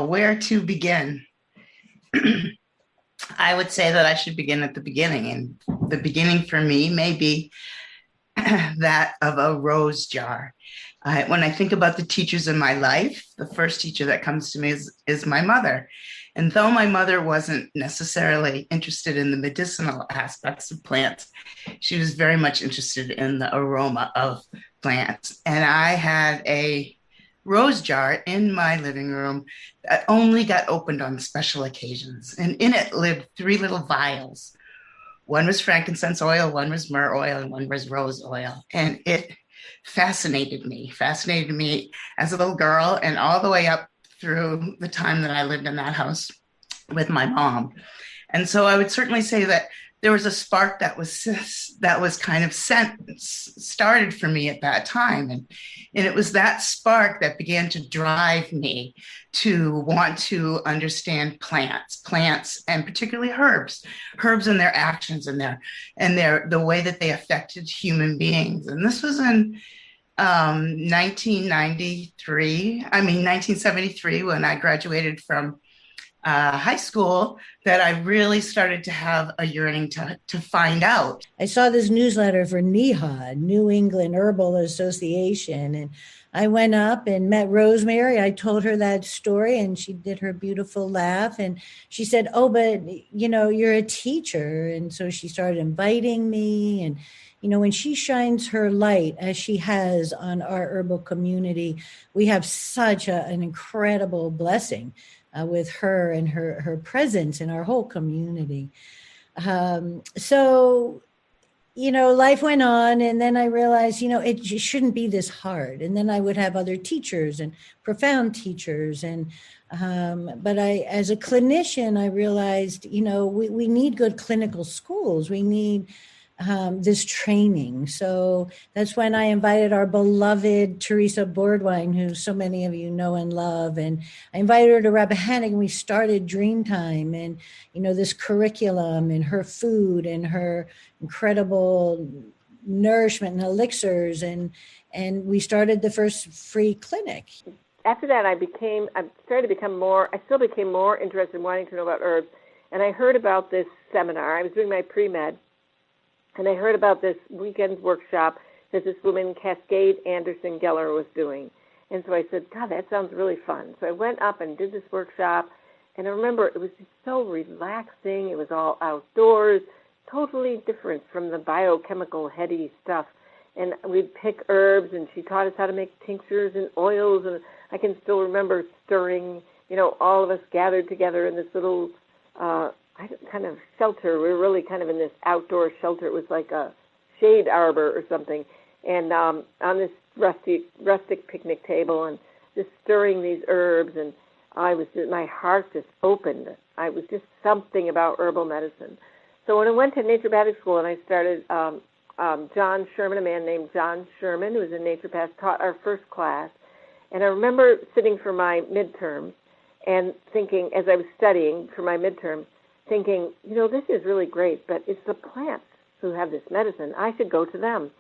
where to begin? I would say that I should begin at the beginning. And the beginning for me may be that of a rose jar. When I think about the teachers in my life, the first teacher that comes to me is my mother. And though my mother wasn't necessarily interested in the medicinal aspects of plants, she was very much interested in the aroma of plants. And I had a rose jar in my living room that only got opened on special occasions. And in it lived three little vials. One was frankincense oil, one was myrrh oil, and one was rose oil. And it fascinated me as a little girl and all the way up through the time that I lived in that house with my mom. And so I would certainly say that there was a spark that was kind of started for me at that time. And it was that spark that began to drive me to want to understand plants, and particularly herbs and their actions and the way that they affected human beings. And this was in 1973, when I graduated from high school, that I really started to have a yearning to find out. I saw this newsletter for NEHA, New England Herbal Association, and I went up and met Rosemary. I told her that story, and she did her beautiful laugh, and she said, "Oh, but you're a teacher." And so she started inviting me, and when she shines her light, as she has on our herbal community, we have such an incredible blessing with her and her presence in our whole community. So life went on, and then I realized, it shouldn't be this hard. And then I would have other teachers and profound teachers. And but as a clinician, I realized, we need good clinical schools. We need this training. So that's when I invited our beloved Teresa Boardwine, who so many of you know and love. And I invited her to Rappahannock, and we started Dreamtime, and, this curriculum and her food and her incredible nourishment and elixirs. And we started the first free clinic. After that, I still became more interested in wanting to know about herbs. And I heard about this seminar. I was doing my pre-med. And I heard about this weekend workshop that this woman, Cascade Anderson Geller, was doing. And so I said, God, that sounds really fun. So I went up and did this workshop. And I remember it was just so relaxing. It was all outdoors, totally different from the biochemical heady stuff. And we'd pick herbs, and she taught us how to make tinctures and oils. And I can still remember stirring, all of us gathered together in this little kind of shelter. We were really kind of in this outdoor shelter. It was like a shade arbor or something. And on this rustic picnic table, and just stirring these herbs, and my heart just opened. I was just something about herbal medicine. So when I went to naturopathic school, and I started, John Sherman, a man named John Sherman, who was a naturopath, taught our first class. And I remember sitting for my midterm and thinking, as I was studying for my midterm, thinking, this is really great, but it's the plants who have this medicine. I should go to them.